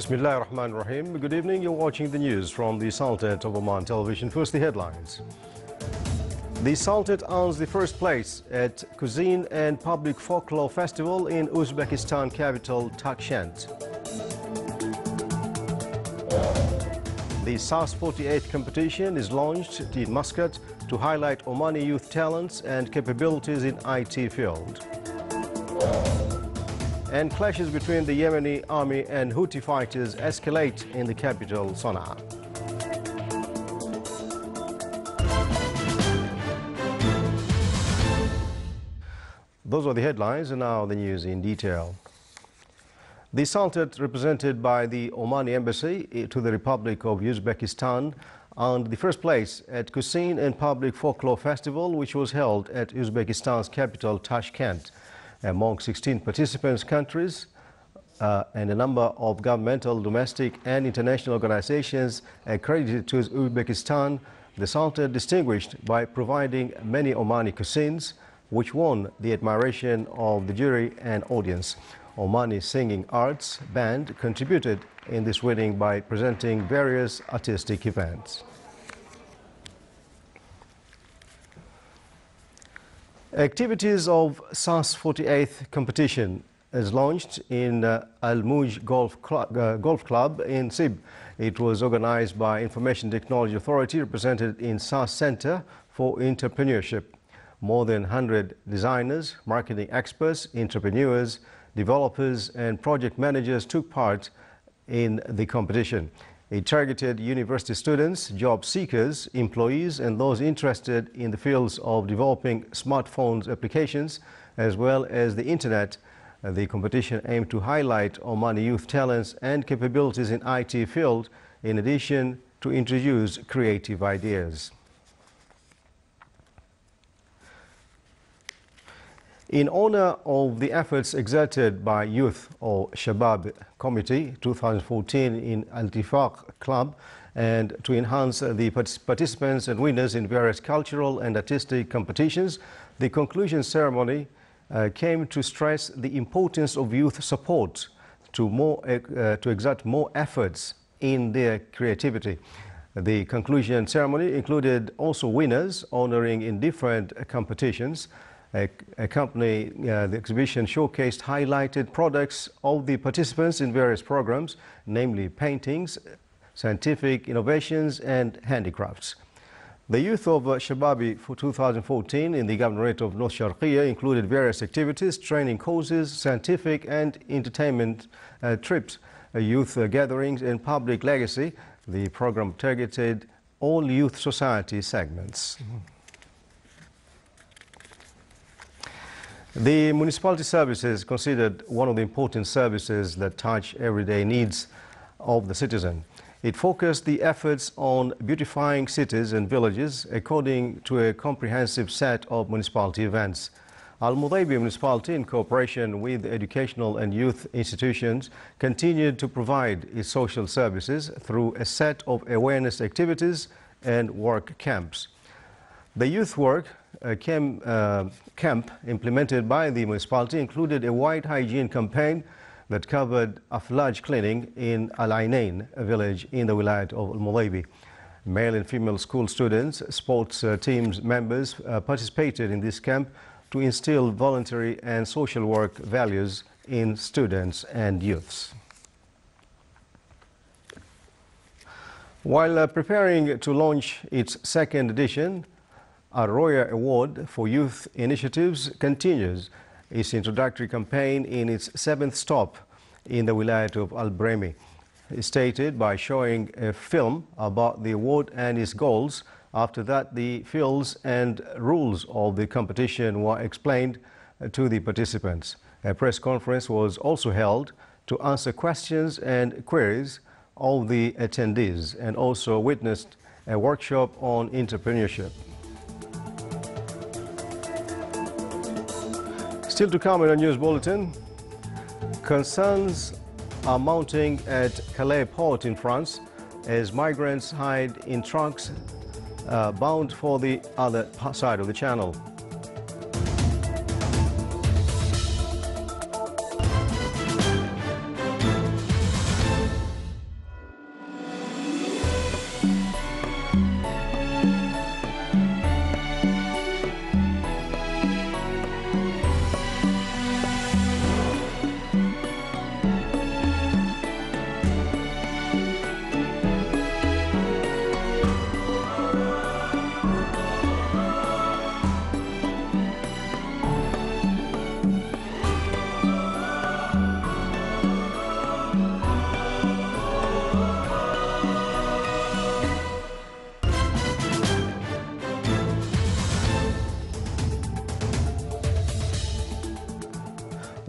Bismillah ar-Rahman ar-Rahim. Good evening. You're watching the news from the Sultanate of Oman television. First, the headlines. The Sultanate earns the first place at Cuisine and Public Folklore Festival in Uzbekistan capital Tashkent. The SAS-48 competition is launched in Muscat to highlight Omani youth talents and capabilities in IT field. And clashes between the Yemeni army and Houthi fighters escalate in the capital, Sana'a. Those are the headlines, and now the news in detail. The Sultanate, represented by the Omani Embassy to the Republic of Uzbekistan, earned the first place at Cuisine and Public Folklore Festival, which was held at Uzbekistan's capital, Tashkent. Among 16 participants countries and a number of governmental, domestic and international organizations accredited to Uzbekistan, the Sultanate distinguished by providing many Omani cuisines, which won the admiration of the jury and audience. Omani Singing Arts Band contributed in this wedding by presenting various artistic events. Activities of SAS-48 competition is launched in Al-Mouj Golf Club in Sib. It was organized by Information Technology Authority, represented in SAS Center for Entrepreneurship. More than 100 designers, marketing experts, entrepreneurs, developers and project managers took part in the competition. It targeted university students, job seekers, employees and those interested in the fields of developing smartphones applications as well as the internet. The competition aimed to highlight Omani youth talents and capabilities in IT field, in addition to introduce creative ideas. In honor of the efforts exerted by Youth or Shabab Committee 2014 in Al-Tifaq Club and to enhance the participants and winners in various cultural and artistic competitions, the conclusion ceremony came to stress the importance of youth support to exert more efforts in their creativity. The conclusion ceremony included also winners honoring in different competitions. Accompanying the exhibition showcased highlighted products of the participants in various programs, namely paintings, scientific innovations and handicrafts. The youth of Shababi for 2014 in the Governorate of North Sharqiya included various activities, training courses, scientific and entertainment trips, youth gatherings and public legacy. The program targeted all youth society segments. The municipality services considered one of the important services that touch everyday needs of the citizen. It focused the efforts on beautifying cities and villages according to a comprehensive set of municipality events. Al-Mudaybi municipality, in cooperation with educational and youth institutions, continued to provide its social services through a set of awareness activities and work camps. The youth work camp implemented by the municipality included a wide hygiene campaign that covered aflaj cleaning in Al-Ainain, a village in the Wilayat of Al-Mudaybi. Male and female school students, sports teams members participated in this camp to instill voluntary and social work values in students and youths. While preparing to launch its second edition, a Roya Award for Youth Initiatives continues its introductory campaign in its 7th stop in the Wilayat of Al-Bremi. Stated by showing a film about the award and its goals. After that, the fields and rules of the competition were explained to the participants. A press conference was also held to answer questions and queries of the attendees, and also witnessed a workshop on entrepreneurship. Still to come in a news bulletin, concerns are mounting at Calais port in France as migrants hide in trucks bound for the other side of the channel.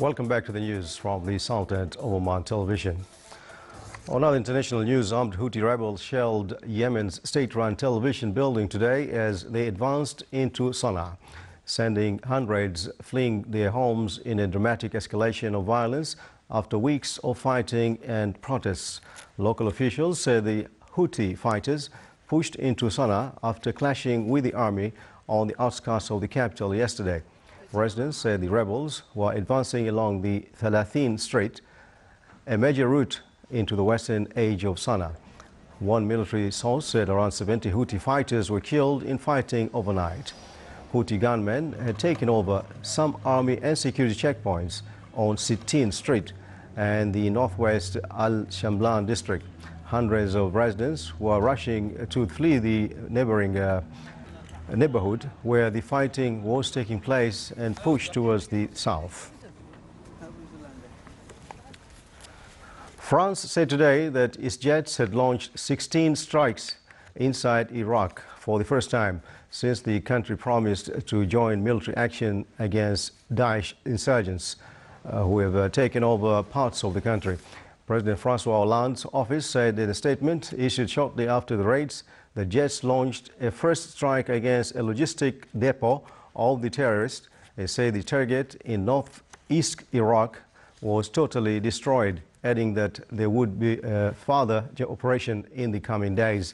Welcome back to the news from the Sultanate of Oman television. On other international news, armed Houthi rebels shelled Yemen's state-run television building today as they advanced into Sana'a, sending hundreds fleeing their homes in a dramatic escalation of violence after weeks of fighting and protests. Local officials say the Houthi fighters pushed into Sana'a after clashing with the army on the outskirts of the capital yesterday. Residents say the rebels were advancing along the Thalathin Strait, a major route into the western edge of Sana'a. One military source said around 70 Houthi fighters were killed in fighting overnight. Houthi gunmen had taken over some army and security checkpoints on Sittin Street and the northwest Al-Shamblan district. Hundreds of residents were rushing to flee the neighboring neighborhood where the fighting was taking place and pushed towards the south. France said today that its jets had launched 16 strikes inside Iraq for the first time since the country promised to join military action against Daesh insurgents who have taken over parts of the country. President Francois Hollande's office said in a statement issued shortly after the raids, the jets launched a first strike against a logistic depot of the terrorists. They say the target in northeast Iraq was totally destroyed, adding that there would be a further operation in the coming days.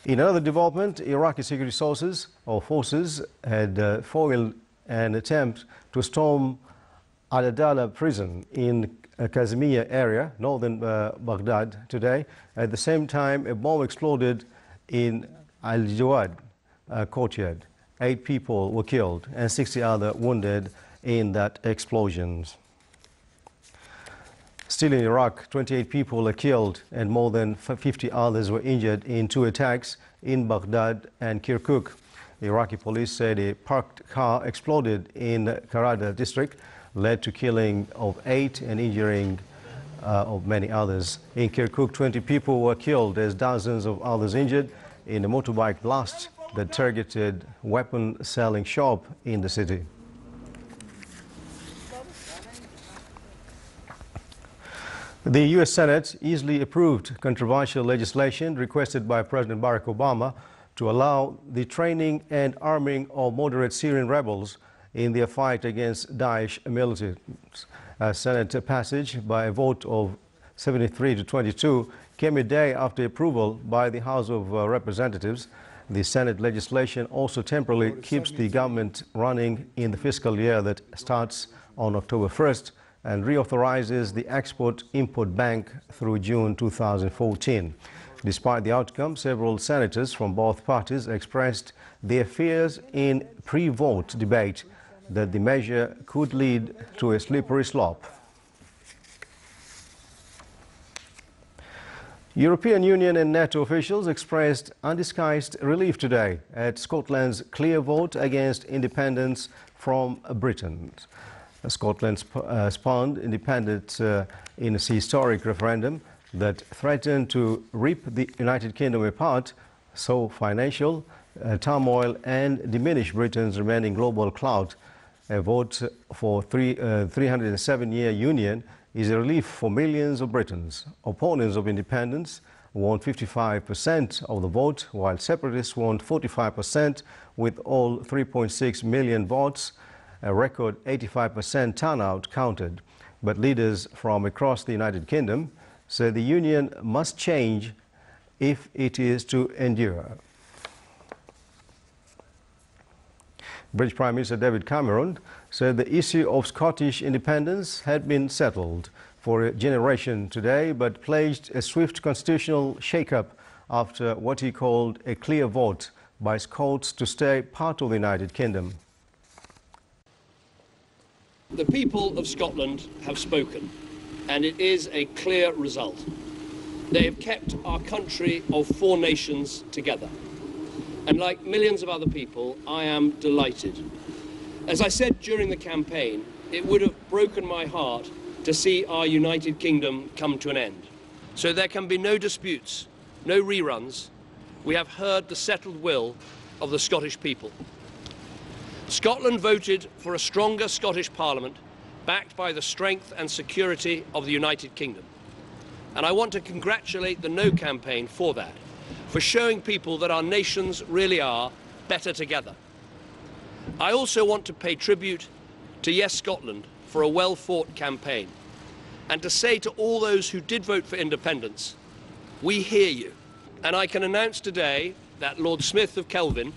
In another development, Iraqi security forces had foiled an attempt to storm Al-Adala prison in Kazimiya area, northern Baghdad today. At the same time, a bomb exploded in Al-Jawad courtyard. 8 people were killed and 60 others wounded in that explosion. Still in Iraq, 28 people were killed and more than 50 others were injured in 2 attacks in Baghdad and Kirkuk. Iraqi police said a parked car exploded in Karada district, led to killing of 8 and injuring of many others. In Kirkuk, 20 people were killed as dozens of others injured in a motorbike blast that targeted weapon-selling shop in the city. The U.S. Senate easily approved controversial legislation requested by President Barack Obama to allow the training and arming of moderate Syrian rebels in their fight against Daesh militants. Senate passage by a vote of 73 to 22 came a day after approval by the House of Representatives. The Senate legislation also temporarily keeps the government running in the fiscal year that starts on October 1st and reauthorizes the Export-Import Bank through June 2014. Despite the outcome, several senators from both parties expressed their fears in pre-vote debate that the measure could lead to a slippery slope. European Union and NATO officials expressed undisguised relief today at Scotland's clear vote against independence from Britain. Scotland spawned independence in a historic referendum that threatened to rip the United Kingdom apart, so financial turmoil and diminish Britain's remaining global clout. A vote for 307-year union is a relief for millions of Britons. Opponents of independence won 55% of the vote, while separatists won 45% with all 3.6 million votes. A record 85% turnout counted. But leaders from across the United Kingdom say the union must change if it is to endure. British Prime Minister David Cameron said the issue of Scottish independence had been settled for a generation today, but pledged a swift constitutional shake-up after what he called a clear vote by Scots to stay part of the United Kingdom. The people of Scotland have spoken, and it is a clear result. They have kept our country of 4 nations together. And like millions of other people, I am delighted. As I said during the campaign, it would have broken my heart to see our United Kingdom come to an end. So there can be no disputes, no reruns. We have heard the settled will of the Scottish people. Scotland voted for a stronger Scottish Parliament backed by the strength and security of the United Kingdom. And I want to congratulate the No campaign for that, for showing people that our nations really are better together. I also want to pay tribute to Yes Scotland for a well-fought campaign, and to say to all those who did vote for independence, we hear you. And I can announce today that Lord Smith of Kelvin,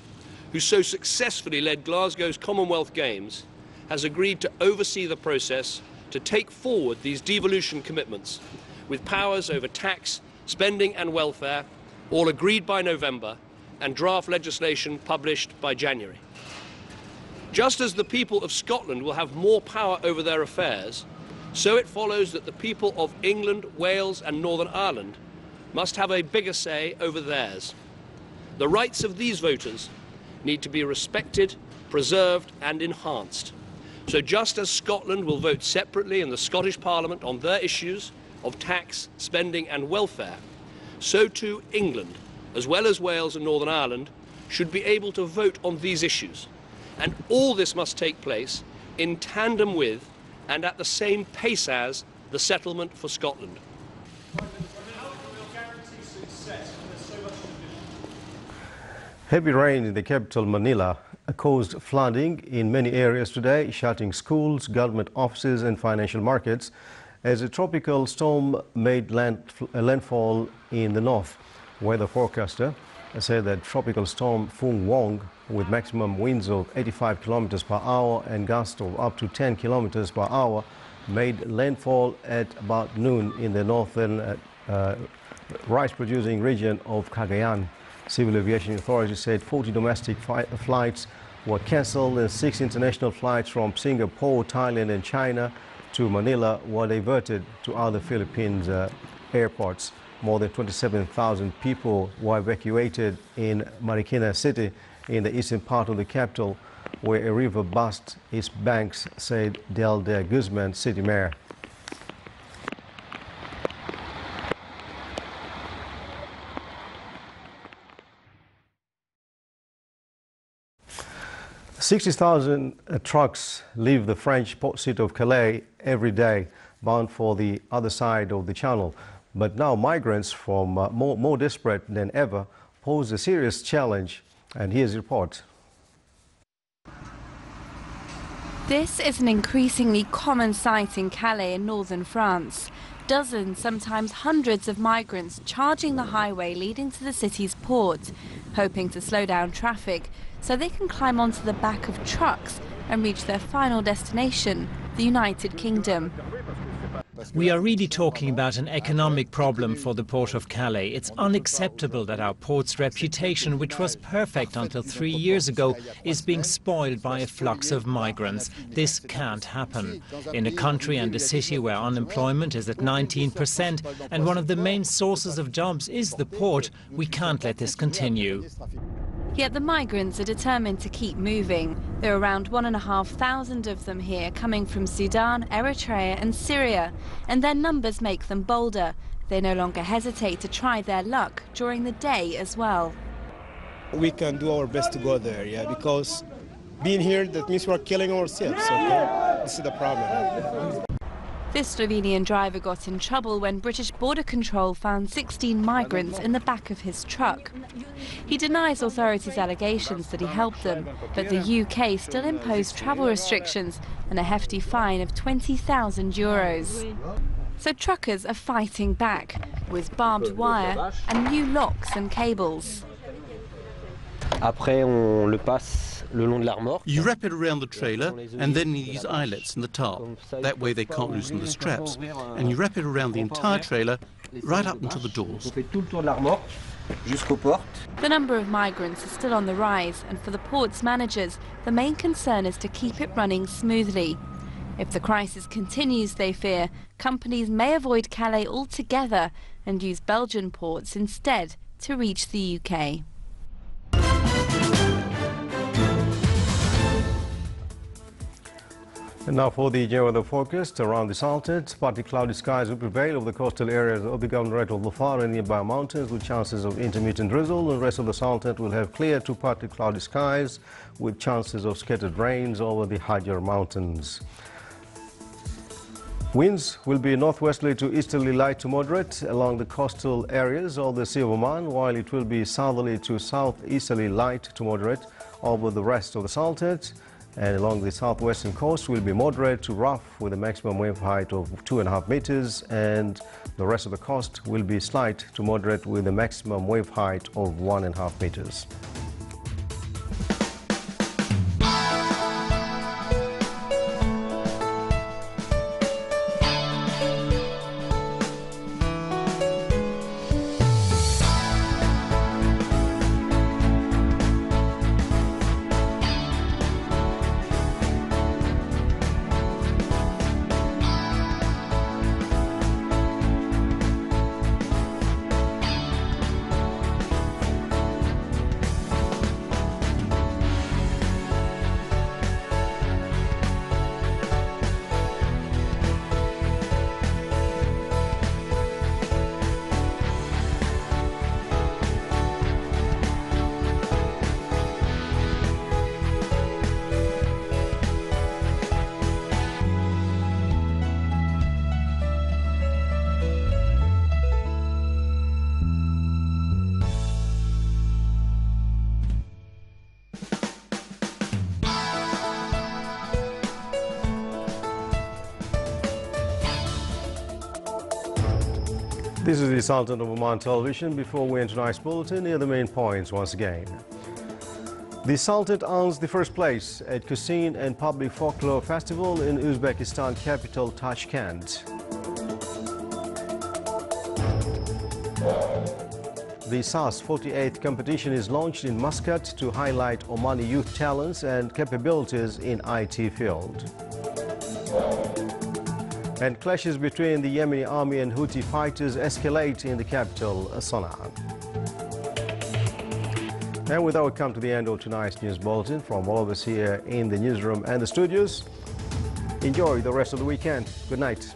who so successfully led Glasgow's Commonwealth Games, has agreed to oversee the process to take forward these devolution commitments with powers over tax, spending and welfare, all agreed by November, and draft legislation published by January. Just as the people of Scotland will have more power over their affairs, so it follows that the people of England, Wales and Northern Ireland must have a bigger say over theirs. The rights of these voters need to be respected, preserved and enhanced. So just as Scotland will vote separately in the Scottish Parliament on their issues of tax, spending and welfare, so too England, as well as Wales and Northern Ireland, should be able to vote on these issues. And all this must take place in tandem with and at the same pace as the settlement for Scotland. Heavy rain in the capital Manila caused flooding in many areas today, shutting schools, government offices and financial markets as a tropical storm made landfall in the north. Weather forecaster said that tropical storm Fung Wong, with maximum winds of 85 kilometers per hour and gusts of up to 10 kilometers per hour, made landfall at about noon in the northern rice-producing region of Cagayan. Civil aviation authorities said 40 domestic flights were cancelled and 6 international flights from Singapore, Thailand and China to Manila were diverted to other Philippines airports. More than 27,000 people were evacuated in Marikina City in the eastern part of the capital, where a river burst its banks, said Del de Guzman, city mayor. "60,000 trucks leave the French port city of Calais every day, bound for the other side of the channel. But now migrants from more desperate than ever pose a serious challenge. And here's a report. This is an increasingly common sight in Calais in northern France. Dozens, sometimes hundreds of migrants charging the highway leading to the city's port, hoping to slow down traffic so they can climb onto the back of trucks and reach their final destination, the United Kingdom. We are really talking about an economic problem for the port of Calais. It's unacceptable that our port's reputation, which was perfect until 3 years ago, is being spoiled by a flux of migrants. This can't happen. In a country and a city where unemployment is at 19% and one of the main sources of jobs is the port, we can't let this continue. Yet the migrants are determined to keep moving. There are around 1,500 of them here, coming from Sudan, Eritrea and Syria, and their numbers make them bolder. They no longer hesitate to try their luck during the day as well. We can do our best to go there, because being here, that means we're killing ourselves, okay? This is the problem. This Slovenian driver got in trouble when British border control found 16 migrants in the back of his truck. He denies authorities' allegations that he helped them, but the UK still imposed travel restrictions and a hefty fine of €20,000. So truckers are fighting back with barbed wire and new locks and cables. You wrap it around the trailer and then these eyelets in the top. That way they can't loosen the straps. And you wrap it around the entire trailer right up into the doors. The number of migrants is still on the rise, and for the port's managers, the main concern is to keep it running smoothly. If the crisis continues, they fear, companies may avoid Calais altogether and use Belgian ports instead to reach the UK. And now for the general weather forecast around the Sultanate. Partly cloudy skies will prevail over the coastal areas of the Governorate of Dhofar and nearby mountains, with chances of intermittent drizzle. The rest of the Sultanate will have clear to partly cloudy skies with chances of scattered rains over the Hajar mountains. Winds will be northwesterly to easterly light to moderate along the coastal areas of the Sea of Oman, while it will be southerly to southeasterly light to moderate over the rest of the Sultanate. And along the southwestern coast will be moderate to rough with a maximum wave height of 2.5 meters, and the rest of the coast will be slight to moderate with a maximum wave height of 1.5 meters. This is the Sultan of Oman television. Before we enter tonight's bulletin, here are the main points once again. The Sultan earns the first place at Cuisine and Public Folklore Festival in Uzbekistan capital Tashkent. The SAS 48th competition is launched in Muscat to highlight Omani youth talents and capabilities in IT field. And clashes between the Yemeni army and Houthi fighters escalate in the capital, Sana'a. And with that, we come to the end of tonight's news bulletin. From all of us here in the newsroom and the studios, enjoy the rest of the weekend. Good night.